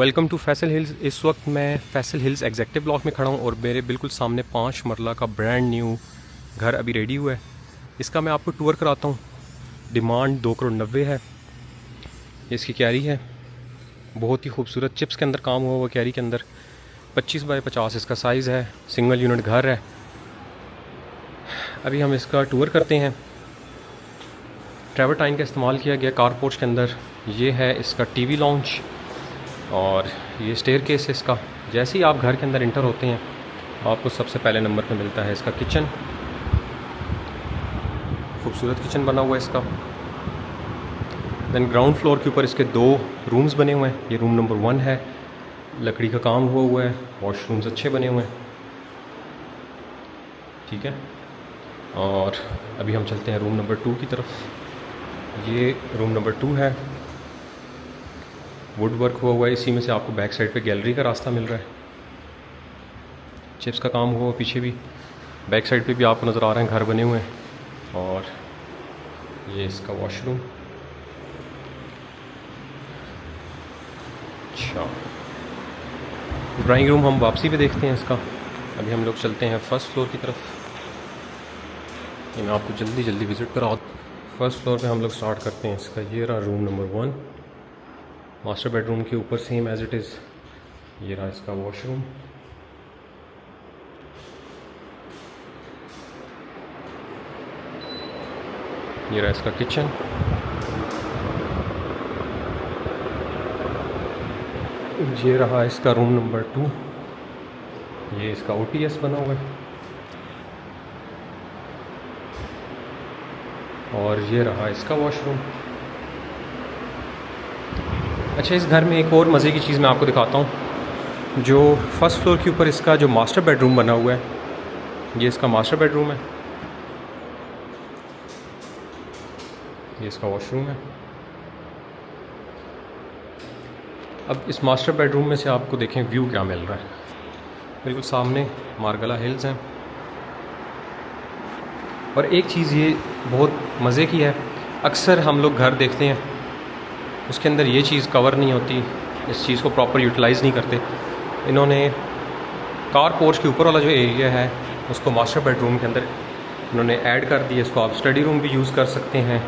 Welcome to Faisal hills. इस वक्त मैं फैसल हिल्स एग्जेक्टिव ब्लॉक में खड़ा हूँ और मेरे बिल्कुल सामने 5 मरला का ब्रांड न्यू घर अभी रेडी हुआ है। इसका मैं आपको टूर कराता हूँ। डिमांड 2,90,00,000 है। इसकी क्यारी है, बहुत ही खूबसूरत चिप्स के अंदर काम हुआ हुआ क्यारी के अंदर। 25 बाई 50 इसका साइज़ है। सिंगल यूनिट घर है। अभी हम इसका टूर करते हैं। ट्रैवर्टाइन का इस्तेमाल किया गया कारपोर्च के अंदर। ये है इसका टीवी लॉन्च और ये स्टेयर केस है इसका। जैसे ही आप घर के अंदर इंटर होते हैं आपको सबसे पहले नंबर पे मिलता है इसका किचन। खूबसूरत किचन बना हुआ है इसका। देन ग्राउंड फ्लोर के ऊपर इसके 2 रूम्स बने हुए हैं। ये रूम नंबर 1 है, लकड़ी का काम हुआ है। वॉशरूम्स अच्छे बने हुए हैं, ठीक है। और अभी हम चलते हैं रूम नंबर 2 की तरफ। ये रूम नंबर 2 है, वुड वर्क हुआ है। इसी में से आपको बैक साइड पे गैलरी का रास्ता मिल रहा है। चिप्स का काम हुआ पीछे भी, बैक साइड पे भी आपको नज़र आ रहे हैं घर बने हुए हैं। और ये इसका वॉशरूम। अच्छा, ड्राइंग रूम हम वापसी पे देखते हैं इसका। अभी हम लोग चलते हैं फर्स्ट फ्लोर की तरफ। ये मैं आपको जल्दी जल्दी विज़िट करा। फर्स्ट फ्लोर पे हम लोग स्टार्ट करते हैं इसका। ये रहा रूम नंबर 1, मास्टर बेडरूम के ऊपर सेम एज इट इज़। ये रहा इसका वॉशरूम। ये रहा इसका किचन। ये रहा इसका रूम नंबर 2। ये इसका OTS बना हुआ है। और ये रहा इसका वॉशरूम। अच्छा, इस घर में एक और मज़े की चीज़ मैं आपको दिखाता हूँ। जो फर्स्ट फ्लोर के ऊपर इसका जो मास्टर बेडरूम बना हुआ है, ये इसका मास्टर बेडरूम है। ये इसका वॉशरूम है। अब इस मास्टर बेडरूम में से आपको देखें व्यू क्या मिल रहा है। बिल्कुल सामने मारगला हिल्स हैं। और एक चीज़ ये बहुत मज़े की है, अक्सर हम लोग घर देखते हैं उसके अंदर ये चीज़ कवर नहीं होती, इस चीज़ को प्रॉपर यूटिलाइज़ नहीं करते। इन्होंने कार पोर्च के ऊपर वाला जो एरिया है उसको मास्टर बेडरूम के अंदर इन्होंने ऐड कर दिया। इसको आप स्टडी रूम भी यूज़ कर सकते हैं।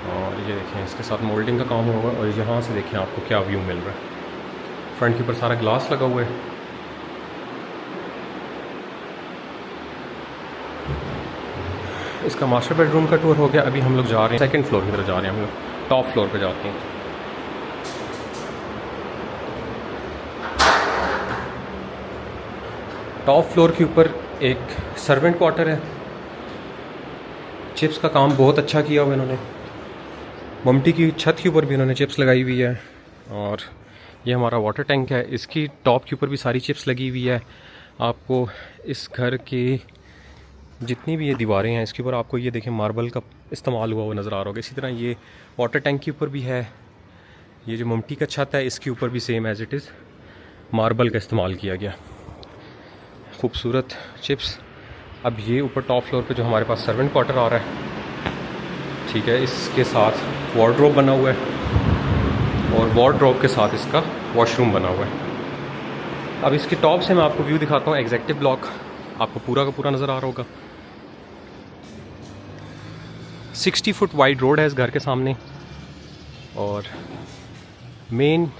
और ये देखें, इसके साथ मोल्डिंग का काम होगा। और यहाँ से देखें आपको क्या व्यू मिल रहा है। फ्रंट के ऊपर सारा ग्लास लगा हुआ है। इसका मास्टर बेडरूम का टूर हो गया। अभी हम लोग जा रहे हैं सेकंड फ्लोर की तरफ जा रहे हैं। हम लोग टॉप फ्लोर पे जाते हैं। टॉप फ्लोर के ऊपर एक सर्वेंट क्वार्टर है। चिप्स का काम बहुत अच्छा किया हुआ इन्होंने। ममटी की छत के ऊपर भी इन्होंने चिप्स लगाई हुई है। और ये हमारा वाटर टैंक है, इसकी टॉप के ऊपर भी सारी चिप्स लगी हुई है। आपको इस घर के जितनी भी ये दीवारें हैं इसके ऊपर आपको ये देखें मार्बल का इस्तेमाल हुआ नज़र आ रहा होगा। इसी तरह ये वाटर टैंक के ऊपर भी है। ये जो ममटी का छत है इसके ऊपर भी same as it is marble का इस्तेमाल किया गया। खूबसूरत चिप्स। अब ये ऊपर टॉप फ्लोर पे जो हमारे पास सर्वेंट क्वार्टर आ रहा है, ठीक है, इसके साथ वार्डरोब बना हुआ है और वार्डरोब के साथ इसका वॉशरूम बना हुआ है। अब इसके टॉप से मैं आपको व्यू दिखाता हूँ। एग्जेक्टिव ब्लॉक आपको पूरा का पूरा नज़र आ रहा होगा। 60 फुट वाइड रोड है इस घर के सामने। और मेन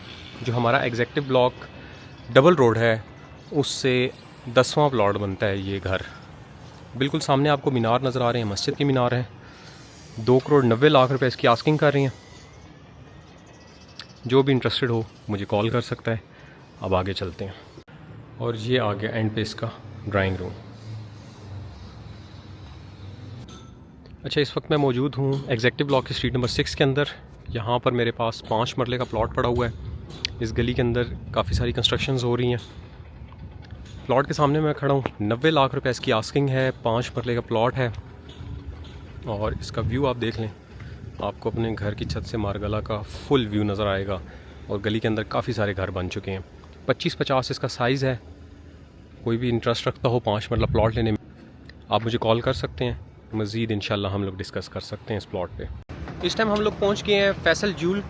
जो हमारा एग्जेक्टिव ब्लॉक डबल रोड है उससे 10वां प्लॉट बनता है ये घर। बिल्कुल सामने आपको मीनार नज़र आ रहे हैं, मस्जिद की मीनार है। 2,90,00,000 रुपये इसकी आस्किंग कर रही हैं। जो भी इंटरेस्टेड हो मुझे कॉल कर सकता है। अब आगे चलते हैं। और ये आ गया एंड पे इसका ड्राइंग रूम। अच्छा, इस वक्त मैं मौजूद हूँ एग्जेक्टिव ब्लॉक की स्ट्रीट नंबर 6 के अंदर। यहाँ पर मेरे पास 5 मरले का प्लॉट पड़ा हुआ है। इस गली के अंदर काफ़ी सारी कंस्ट्रक्शंस हो रही हैं। प्लॉट के सामने मैं खड़ा हूँ। 90,00,000 रुपये इसकी आस्किंग है। 5 मरले का प्लॉट है। और इसका व्यू आप देख लें, आपको अपने घर की छत से मारगला का फुल व्यू नज़र आएगा। और गली के अंदर काफ़ी सारे घर बन चुके हैं। 25-50 इसका साइज़ है। कोई भी इंटरेस्ट रखता हो 5 मरला प्लॉट लेने में, आप मुझे कॉल कर सकते हैं। मज़ीद इंशाल्लाह हम लोग डिस्कस कर सकते हैं इस प्लॉट पे। इस टाइम हम लोग पहुंच गए हैं फैसल जूल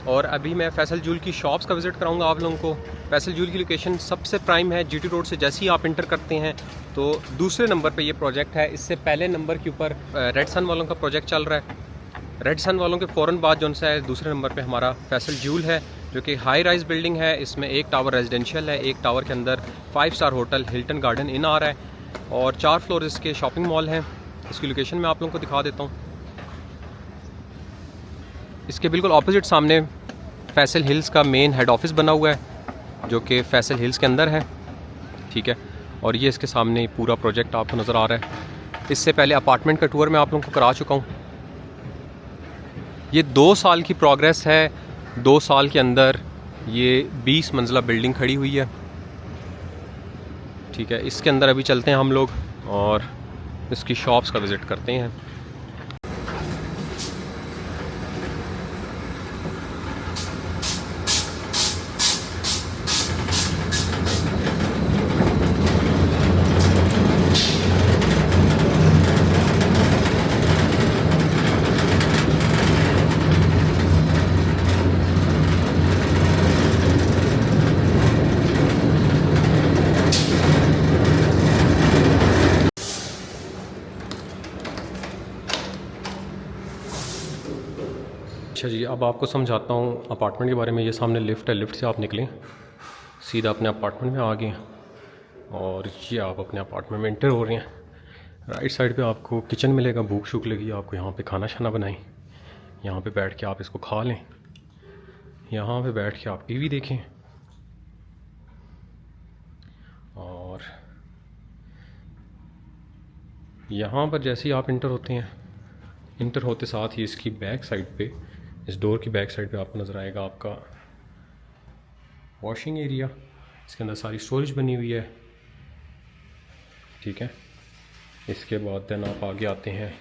और अभी मैं फैसल जूल की शॉप्स का विज़िट कराऊंगा आप लोगों को। फैसल जूल की लोकेशन सबसे प्राइम है, जीटी रोड से जैसे ही आप इंटर करते हैं तो दूसरे नंबर पे ये प्रोजेक्ट है। इससे पहले नंबर के ऊपर रेड सन वालों का प्रोजेक्ट चल रहा है। रेड सन वालों के फ़ौरन बाद जो सा है दूसरे नंबर पे हमारा फैसल जूल है, जो कि हाई राइज बिल्डिंग है। इसमें एक टावर रेजिडेंशियल है, एक टावर के अंदर 5 star hotel Hilton Garden Inn आ रहा है और 4 फ्लोर इसके शॉपिंग मॉल हैं। इसकी लोकेशन मैं आप लोगों को दिखा देता हूँ। इसके बिल्कुल ऑपोजिट सामने फैसल हिल्स का मेन हेड ऑफिस बना हुआ है, जो कि फैसल हिल्स के अंदर है, ठीक है। और ये इसके सामने पूरा प्रोजेक्ट आपको नज़र आ रहा है। इससे पहले अपार्टमेंट का टूर मैं आप लोगों को करा चुका हूँ। ये 2 साल की प्रोग्रेस है। 2 साल के अंदर ये 20 मंजिला बिल्डिंग खड़ी हुई है, ठीक है। इसके अंदर अभी चलते हैं हम लोग और इसकी शॉप्स का विज़िट करते हैं। अच्छा जी, अब आपको समझाता हूँ अपार्टमेंट के बारे में। ये सामने लिफ्ट है, लिफ्ट से आप निकलें सीधा अपने अपार्टमेंट में आ गए और ये आप अपने अपार्टमेंट में एंटर हो रहे हैं। राइट साइड पे आपको किचन मिलेगा। भूख शूख लगी आपको, यहाँ पे खाना शाना बनाएं, यहाँ पे बैठ के आप इसको खा लें, यहाँ पे बैठ के आप टीवी देखें। और यहाँ पर जैसे ही आप इंटर होते हैं, इंटर होते साथ ही इसकी बैक साइड पे, इस डोर की बैक साइड पे आपको नज़र आएगा आपका वॉशिंग एरिया। इसके अंदर सारी स्टोरेज बनी हुई है, ठीक है। इसके बाद देन आप आगे आते हैं,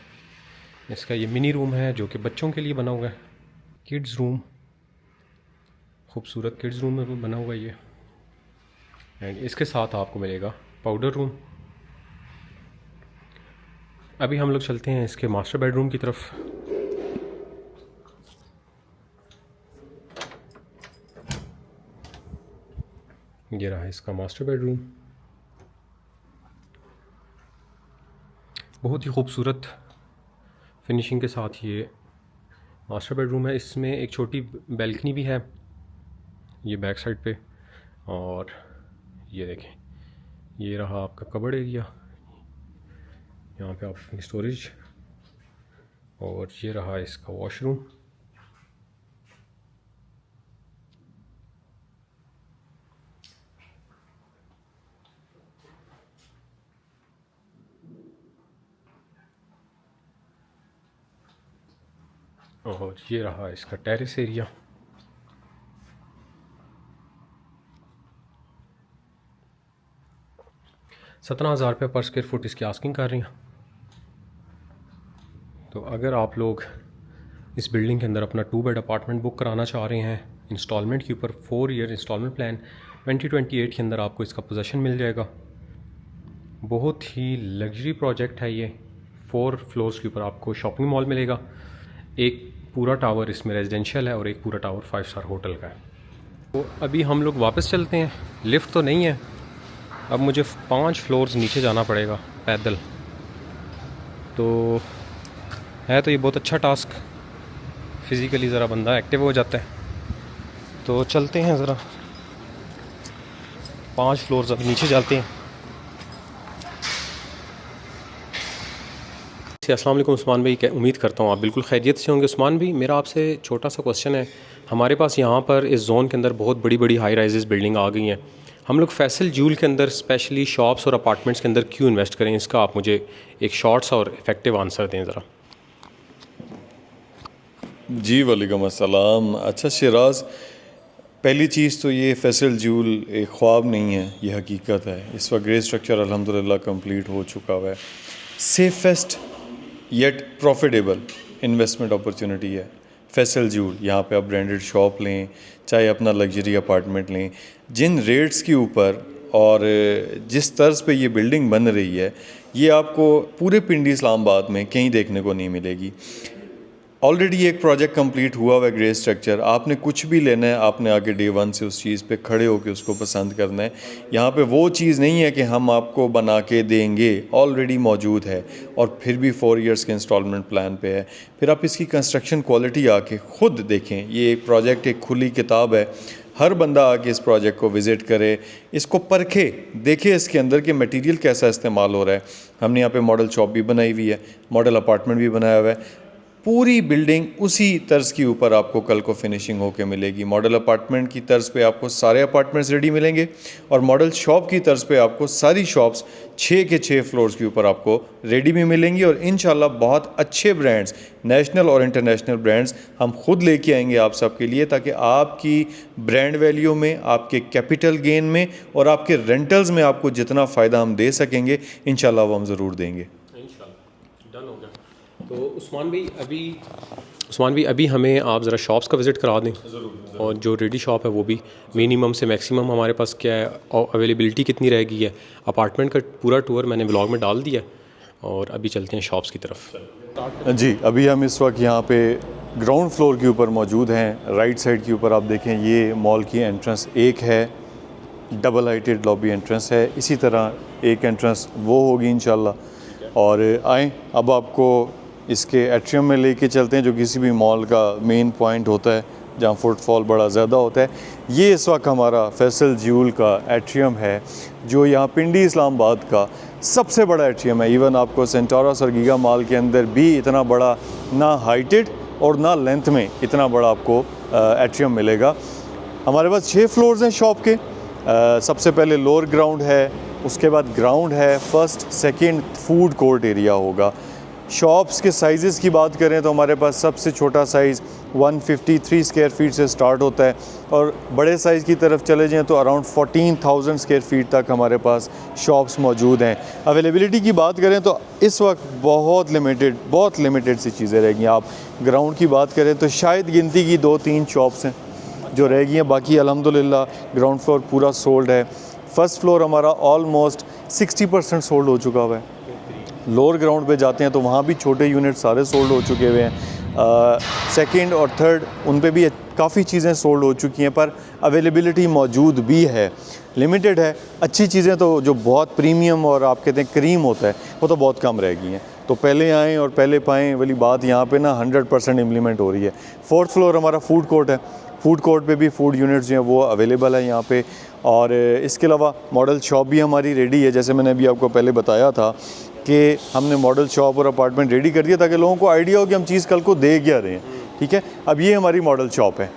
इसका ये मिनी रूम है जो कि बच्चों के लिए बना हुआ है। किड्स रूम, खूबसूरत किड्स रूम में बना हुआ है ये। एंड इसके साथ आपको मिलेगा पाउडर रूम। अभी हम लोग चलते हैं इसके मास्टर बेडरूम की तरफ। ये रहा इसका मास्टर बेडरूम, बहुत ही खूबसूरत फिनिशिंग के साथ ये मास्टर बेडरूम है। इसमें एक छोटी बैल्कनी भी है ये बैक साइड पे। और ये देखें, ये रहा आपका कबर्ड एरिया, यहाँ पे आप अपनी स्टोरेज। और ये रहा इसका वॉशरूम। और ये रहा इसका टेरेस एरिया। ₹17,000 पर स्क्वायर फुट इसकी आस्किंग कर रही हैं। तो अगर आप लोग इस बिल्डिंग के अंदर अपना 2 बेड अपार्टमेंट बुक कराना चाह रहे हैं इंस्टॉलमेंट के ऊपर, 4 ईयर इंस्टॉलमेंट प्लान, 2028 के अंदर आपको इसका पोजेसन मिल जाएगा। बहुत ही लग्जरी प्रोजेक्ट है ये। 4 फ्लोर्स के ऊपर आपको शॉपिंग मॉल मिलेगा। एक पूरा टावर इसमें रेजिडेंशियल है और एक पूरा टावर 5 स्टार होटल का है। तो अभी हम लोग वापस चलते हैं। लिफ्ट तो नहीं है, अब मुझे 5 फ्लोर्स नीचे जाना पड़ेगा पैदल। तो है तो ये बहुत अच्छा टास्क, फिज़िकली ज़रा बंदा एक्टिव हो जाता है। तो चलते हैं ज़रा 5 फ्लोर्स अब नीचे जाते हैं। अस्सलाम वालेकुम उस्मान भाई, उम्मीद करता हूँ आप बिल्कुल खैरियत से होंगे। उस्मान भाई, मेरा आपसे छोटा सा क्वेश्चन है। हमारे पास यहाँ पर इस जोन के अंदर बहुत बड़ी बड़ी हाई राइजेस बिल्डिंग आ गई हैं। हम लोग फैसल जूल के अंदर स्पेशली शॉप्स और अपार्टमेंट्स के अंदर क्यों इन्वेस्ट करें? इसका आप मुझे एक शॉर्ट सा और इफ़ेक्टिव आंसर दें ज़रा। जी वालेकुम अस्सलाम। अच्छा शिराज, पहली चीज़ तो ये फैसल जूल एक ख्वाब नहीं है, ये हकीकत है। इस वक्त ग्रे स्ट्रक्चर अल्हम्दुलिल्लाह कंप्लीट हो चुका हुआ है। Safest yet profitable investment opportunity है फैसल जूल। यहाँ पे आप ब्रांडेड शॉप लें, चाहे अपना लग्जरी अपार्टमेंट लें, जिन रेट्स के ऊपर और जिस तर्ज पे ये बिल्डिंग बन रही है, ये आपको पूरे पिंडी इस्लामाबाद में कहीं देखने को नहीं मिलेगी। ऑलरेडी एक प्रोजेक्ट कंप्लीट हुआ हुआ है ग्रे स्ट्रक्चर, आपने कुछ भी लेना है, आपने आगे डे वन से उस चीज़ पे खड़े होकर उसको पसंद करना है। यहाँ पे वो चीज़ नहीं है कि हम आपको बना के देंगे, ऑलरेडी मौजूद है और फिर भी 4 इयर्स के इंस्टॉलमेंट प्लान पे है। फिर आप इसकी कंस्ट्रक्शन क्वालिटी आके ख़ुद देखें। ये एक प्रोजेक्ट एक खुली किताब है, हर बंदा आके इस प्रोजेक्ट को विज़िट करे, इसको परखे, देखे इसके अंदर के मटेरियल कैसा इस्तेमाल हो रहा है। हमने यहाँ पे मॉडल शॉप भी बनाई हुई है, मॉडल अपार्टमेंट भी बनाया हुआ है। पूरी बिल्डिंग उसी तर्ज के ऊपर आपको कल को फिनिशिंग होके मिलेगी। मॉडल अपार्टमेंट की तर्ज पे आपको सारे अपार्टमेंट्स रेडी मिलेंगे और मॉडल शॉप की तर्ज पे आपको सारी शॉप्स 6 के 6 फ्लोर्स के ऊपर आपको रेडी भी मिलेंगी। और इंशाल्लाह बहुत अच्छे ब्रांड्स, नेशनल और इंटरनेशनल ब्रांड्स हम खुद लेके आएंगे आप सबके लिए, ताकि आपकी ब्रांड वैल्यू में, आपके कैपिटल गेन में और आपके रेंटल्स में आपको जितना फ़ायदा हम दे सकेंगे इंशाल्लाह वो हम ज़रूर देंगे। डन हो गया। तो उस्मान भाई अभी हमें आप ज़रा शॉप्स का विज़िट करा दें। और जो रेडी शॉप है वो भी मिनिमम से मैक्सिमम हमारे पास क्या है और अवेलेबिलिटी कितनी रह गई है। अपार्टमेंट का पूरा टूर मैंने ब्लॉग में डाल दिया और अभी चलते हैं शॉप्स की तरफ। जी, अभी हम इस वक्त यहाँ पे ग्राउंड फ्लोर के ऊपर मौजूद हैं। राइट साइड के ऊपर आप देखें, ये मॉल की एंट्रेंस एक है, डबल हाइटेड लॉबी एंट्रेंस है। इसी तरह एक एंट्रेंस वो होगी इंशाल्लाह। और आए अब आपको इसके एट्रियम में लेके चलते हैं, जो किसी भी मॉल का मेन पॉइंट होता है जहाँ फुटफॉल बड़ा ज़्यादा होता है। ये इस वक्त हमारा फैसल ज्यूल का एट्रियम है, जो यहाँ पिंडी इस्लामाबाद का सबसे बड़ा एट्रियम है। इवन आपको सेंटोरस और गीगा मॉल के अंदर भी इतना बड़ा ना हाइटेड और ना लेंथ में इतना बड़ा आपको एट्रियम मिलेगा। हमारे पास 6 फ्लोर्स हैं शॉप के। सबसे पहले लोअर ग्राउंड है, उसके बाद ग्राउंड है, first second food court area होगा। शॉप्स के साइज़ की बात करें तो हमारे पास सबसे छोटा साइज़ 153 स्क्वायर फीट से स्टार्ट होता है और बड़े साइज़ की तरफ चले जाएँ तो अराउंड 14,000 स्क्वायर फीट तक हमारे पास शॉप्स मौजूद हैं। अवेलेबिलिटी की बात करें तो इस वक्त बहुत लिमिटेड सी चीज़ें रहेंगी। आप ग्राउंड की बात करें तो शायद गिनती की 2-3 शॉप्स हैं जो रह गई हैं, बाकी अल्हम्दुलिल्लाह ग्राउंड फ्लोर पूरा सोल्ड है। फर्स्ट फ्लोर हमारा ऑलमोस्ट 60% सोल्ड हो चुका हुआ है। लोअर ग्राउंड पे जाते हैं तो वहाँ भी छोटे यूनिट सारे सोल्ड हो चुके हुए हैं। सेकंड और थर्ड उन पे भी काफ़ी चीज़ें सोल्ड हो चुकी हैं, पर अवेलेबिलिटी मौजूद भी है, लिमिटेड है। अच्छी चीज़ें तो जो बहुत प्रीमियम और आप कहते हैं क्रीम होता है वो तो बहुत कम रह गई हैं। तो पहले आएँ और पहले पाएँ वाली बात यहाँ पे ना 100% इम्प्लीमेंट हो रही है। फोर्थ फ्लोर हमारा फूड कोर्ट है। फूड कोर्ट पे भी फूड यूनिट्स जो हैं वो अवेलेबल है यहाँ पे। और इसके अलावा मॉडल शॉप भी हमारी रेडी है। जैसे मैंने अभी आपको पहले बताया था कि हमने मॉडल शॉप और अपार्टमेंट रेडी कर दिया ताकि लोगों को आइडिया हो कि हम चीज़ कल को दे क्या रहे हैं। ठीक है, अब ये हमारी मॉडल शॉप है।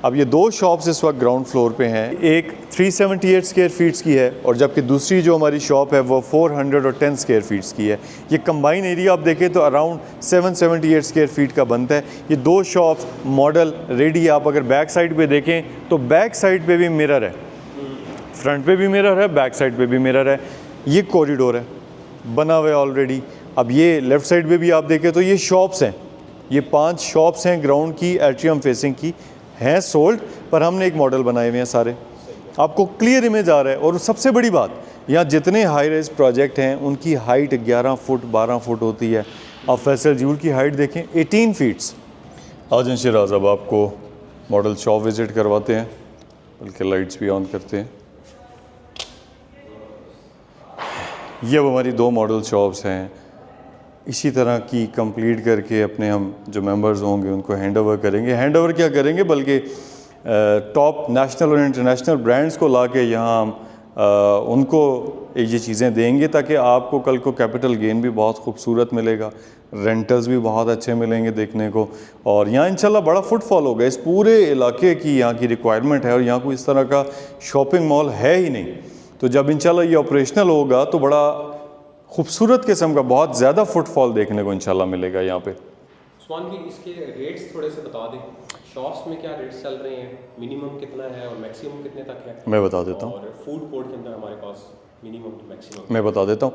अब ये 2 शॉप्स इस वक्त ग्राउंड फ्लोर पे हैं। एक 378 स्क्वायर फीट्स की है और जबकि दूसरी जो हमारी शॉप है वो 410 स्क्वायर फीट्स की है। ये कंबाइन एरिया आप देखें तो अराउंड 778 स्क्वायर फीट का बनता है। ये 2 शॉप्स मॉडल रेडी है। आप अगर बैक साइड पे देखें तो बैक साइड पे भी मिरर है, फ्रंट पे भी मिरर है, बैक साइड पे भी मिरर है। ये कॉरिडोर है बना हुआ है ऑलरेडी। अब ये लेफ़्ट साइड पे भी आप देखें तो ये शॉप्स हैं, ये 5 शॉप्स हैं ग्राउंड की एट्रियम फेसिंग की, हैं सोल्ड, पर हमने एक मॉडल बनाए हुए हैं सारे। आपको क्लियर इमेज आ रहा है। और सबसे बड़ी बात, यहाँ जितने हाई राइज प्रोजेक्ट हैं उनकी हाइट 11 फुट 12 फुट होती है। आप फैसल ज्यूल की हाइट देखें 18 फीट्स। आज इन शिराज अब आपको मॉडल शॉप विज़िट करवाते हैं, बल्कि लाइट्स भी ऑन करते हैं। ये अब हमारी 2 मॉडल शॉप्स हैं। इसी तरह की कंप्लीट करके अपने हम जो मेंबर्स होंगे उनको हैंड ओवर करेंगे। हैंड ओवर क्या करेंगे, बल्कि टॉप नेशनल और इंटरनेशनल ब्रांड्स को ला के यहाँ हम उनको ये चीज़ें देंगे ताकि आपको कल को कैपिटल गेन भी बहुत खूबसूरत मिलेगा, रेंटल्स भी बहुत अच्छे मिलेंगे देखने को। और यहाँ इंशाल्लाह बड़ा फुटफॉल होगा। इस पूरे इलाके की यहाँ की रिक्वायरमेंट है और यहाँ कोई इस तरह का शॉपिंग मॉल है ही नहीं। तो जब इंशाल्लाह ये ऑपरेशनल होगा तो बड़ा खूबसूरत किस्म का बहुत ज़्यादा फुटफॉल देखने को इंशाल्लाह मिलेगा यहाँ पे। उस्मान भी इसके रेट्स थोड़े से बता दें, शॉप्स में क्या रेट्स चल रहे हैं, मिनिमम कितना है और मैक्सिमम कितने तक है। मैं बता देता हूँ। और फूड कोर्ट के अंदर हमारे पास मिनिमम टू मैक्सिमम मैं बता देता हूँ।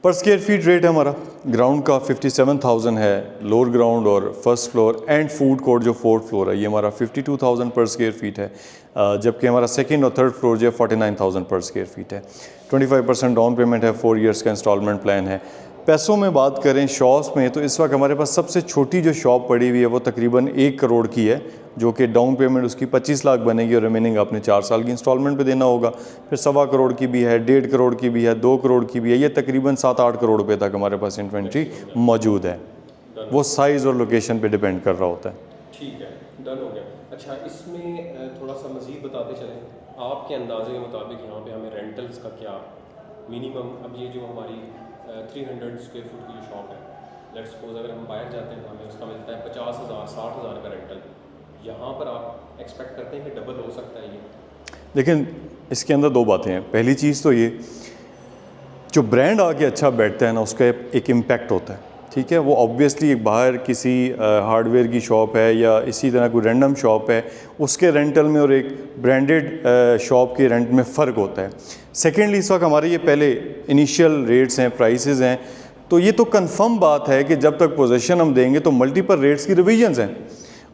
पर स्क्वायर फीट रेट है हमारा ग्राउंड का 57,000 है, लोअर ग्राउंड और first floor and food court जो 4th फ्लोर है ये हमारा 52,000 पर स्क्वायर फीट है। जबकि हमारा सेकंड और थर्ड फ्लोर जो है 49,000 पर स्क्वायर फीट है। 25% डाउन पेमेंट है, 4 इयर्स का इंस्टॉलमेंट प्लान है। पैसों में बात करें शॉप्स में, तो इस वक्त हमारे पास सबसे छोटी जो शॉप पड़ी हुई है वो तकरीबन 1 करोड़ की है, जो कि डाउन पेमेंट उसकी 25 लाख बनेगी और रिमेनिंग आपने 4 साल की इंस्टॉलमेंट पे देना होगा। फिर 1.25 करोड़ की भी है, 1.5 करोड़ की भी है, 2 करोड़ की भी है। ये तकरीबन 7-8 करोड़ रुपए तक हमारे पास इन्वेंट्री मौजूद है। वो साइज़ और लोकेशन पे डिपेंड कर रहा होता है। ठीक है, डन हो गया। अच्छा, इसमें थोड़ा सा मज़ीद बताते चलें, आपके अंदाजे के मुताबिक यहाँ पे हमें रेंटल्स का क्या मिनिमम, अब ये जो हमारी 300 स्क्वायर फुट की जो शॉप है, लेट्स सपोज अगर हम बाहर जाते हैं तो हमें उसका मिलता है 50,000 60,000 का रेंटल, यहाँ पर आप एक्सपेक्ट करते हैं कि डबल हो सकता है ये? लेकिन इसके अंदर 2 बातें हैं। पहली चीज़ तो ये, जो ब्रांड आके अच्छा बैठता है ना, उसका एक इम्पैक्ट होता है, ठीक है। वो ऑब्वियसली एक बाहर किसी हार्डवेयर की शॉप है या इसी तरह कोई रैंडम शॉप है, उसके रेंटल में और एक ब्रांडेड शॉप के रेंट में फ़र्क होता है। सेकेंडली, इस वक्त हमारे ये पहले इनिशियल रेट्स हैं, प्राइसेस हैं, तो ये तो कंफर्म बात है कि जब तक पोजीशन हम देंगे तो मल्टीपल रेट्स की रिविजन्स हैं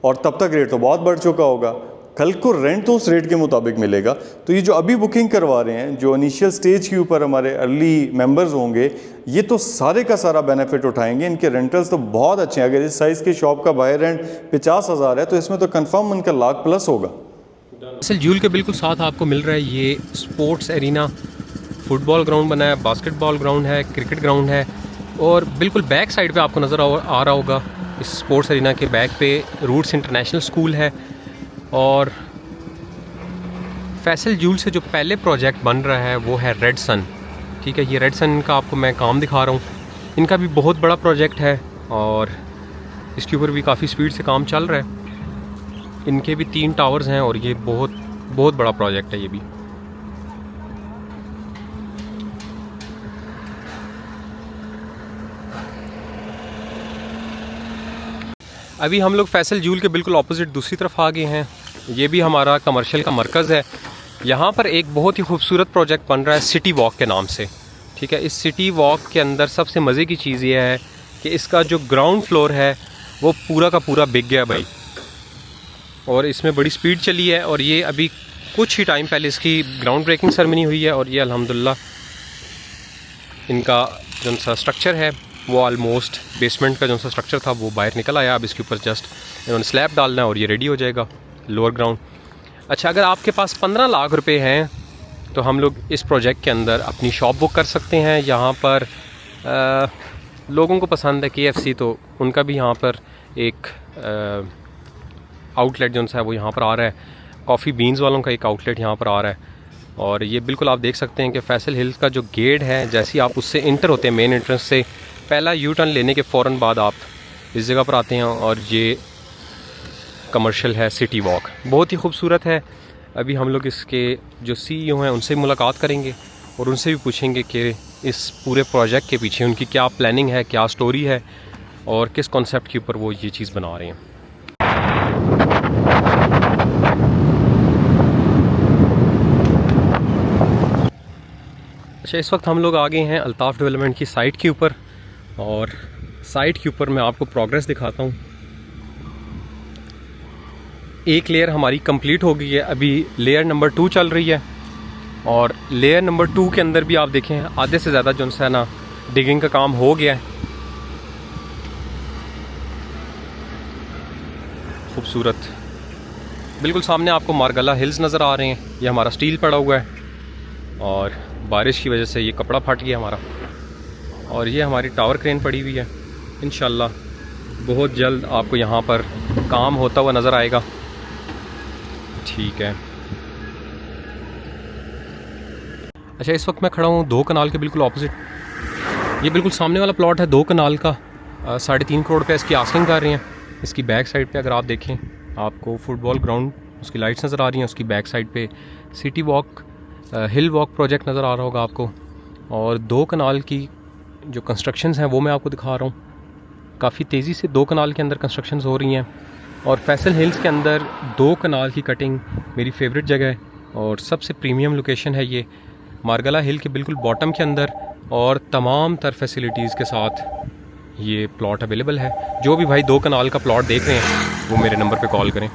और तब तक रेट तो बहुत बढ़ चुका होगा। कल को रेंट तो उस रेट के मुताबिक मिलेगा। तो ये जो अभी बुकिंग करवा रहे हैं, जो इनिशियल स्टेज के ऊपर हमारे अर्ली मेंबर्स होंगे, ये तो सारे का सारा बेनिफिट उठाएंगे। इनके रेंटल्स तो बहुत अच्छे हैं। अगर इस साइज़ की शॉप का बाहर रेंट 50,000 है तो इसमें तो कंफर्म उनका लाख प्लस होगा। फैसल जूल के बिल्कुल साथ आपको मिल रहा है ये स्पोर्ट्स एरिना, फुटबॉल ग्राउंड बना है, बास्केटबॉल ग्राउंड है, क्रिकेट ग्राउंड है, और बिल्कुल बैक साइड पे आपको नज़र आ रहा होगा इस स्पोर्ट्स एरिना के बैक पे रूट्स इंटरनेशनल स्कूल है। और फैसल जूल से जो पहले प्रोजेक्ट बन रहा है वो है रेड सन, ठीक है। ये रेड सन का आपको मैं काम दिखा रहा हूँ। इनका भी बहुत बड़ा प्रोजेक्ट है और इसके ऊपर भी काफ़ी स्पीड से काम चल रहा है। इनके भी 3 टावर्स हैं और ये बहुत बड़ा प्रोजेक्ट है ये भी। अभी हम लोग फैसल जूल के बिल्कुल ऑपोजिट दूसरी तरफ आ गए हैं। ये भी हमारा कमर्शियल का मरकज़ है। यहाँ पर एक बहुत ही खूबसूरत प्रोजेक्ट बन रहा है सिटी वॉक के नाम से, ठीक है। इस सिटी वॉक के अंदर सबसे मज़े की चीज़ ये है कि इसका जो ग्राउंड फ्लोर है वो पूरा का पूरा बिक गया भाई, और इसमें बड़ी स्पीड चली है। और ये अभी कुछ ही टाइम पहले इसकी ग्राउंड ब्रेकिंग सेरेमनी हुई है और ये अल्हम्दुलिल्लाह इनका जो सा स्ट्रक्चर है वो ऑलमोस्ट बेसमेंट का जो सा स्ट्रक्चर था वो बाहर निकल आया। अब इसके ऊपर जस्ट इन्होंने स्लैब डालना है और ये रेडी हो जाएगा लोअर ग्राउंड। अच्छा, अगर आपके पास 15 लाख रुपए हैं तो हम लोग इस प्रोजेक्ट के अंदर अपनी शॉप बुक कर सकते हैं। यहाँ पर लोगों को पसंद है KFC, तो उनका भी यहाँ पर एक आउटलेट जो है वो यहाँ पर आ रहा है। कॉफ़ी बीन्स वालों का एक आउटलेट यहाँ पर आ रहा है। और ये बिल्कुल आप देख सकते हैं कि फैसल हिल्स का जो गेट है, जैसे ही आप उससे इंटर होते हैं मेन एंट्रेंस से, पहला यू टर्न लेने के फ़ौरन बाद आप इस जगह पर आते हैं और ये कमर्शियल है सिटी वॉक, बहुत ही खूबसूरत है। अभी हम लोग इसके जो CEO हैं उनसे मुलाकात करेंगे और उनसे भी पूछेंगे कि इस पूरे प्रोजेक्ट के पीछे उनकी क्या प्लानिंग है, क्या स्टोरी है और किस कॉन्सेप्ट के ऊपर वो ये चीज़ बना रहे हैं। अच्छा, इस वक्त हम लोग आ गए हैं अल्ताफ़ डेवलपमेंट की साइट के ऊपर और साइट के ऊपर मैं आपको प्रोग्रेस दिखाता हूँ। एक लेयर हमारी कंप्लीट हो गई है, अभी लेयर नंबर 2 चल रही है और लेयर नंबर 2 के अंदर भी आप देखें आधे से ज़्यादा जो है ना डिगिंग का काम हो गया है। खूबसूरत, बिल्कुल सामने आपको मारगला हिल्स नज़र आ रहे हैं। ये हमारा स्टील पड़ा हुआ है और बारिश की वजह से ये कपड़ा फट गया हमारा। और ये हमारी टावर क्रेन पड़ी हुई है। इंशाल्लाह बहुत जल्द आपको यहाँ पर काम होता हुआ नज़र आएगा, ठीक है। अच्छा, इस वक्त मैं खड़ा हूँ 2 कनाल के बिल्कुल ऑपोजिट। ये बिल्कुल सामने वाला प्लॉट है 2 कनाल का, 3.5 करोड़ रुपये इसकी आस्किंग कर रहे हैं। इसकी बैक साइड पे अगर आप देखें आपको फुटबॉल ग्राउंड उसकी लाइट्स नज़र आ रही हैं। उसकी बैक साइड पे सिटी वॉक हिल वॉक प्रोजेक्ट नज़र आ रहा होगा आपको। और 2 कनाल की जो कंस्ट्रक्शंस हैं वो मैं आपको दिखा रहा हूँ। काफ़ी तेज़ी से 2 कनाल के अंदर कंस्ट्रक्शंस हो रही हैं और फैसल हिल्स के अंदर 2 कनाल की कटिंग मेरी फेवरेट जगह है और सबसे प्रीमियम लोकेशन है ये मारगला हिल के बिल्कुल बॉटम के अंदर, और तमाम तर फैसिलिटीज़ के साथ ये प्लॉट अवेलेबल है। जो भी भाई 2 कनाल का प्लॉट देख रहे हैं वो मेरे नंबर पे कॉल करें।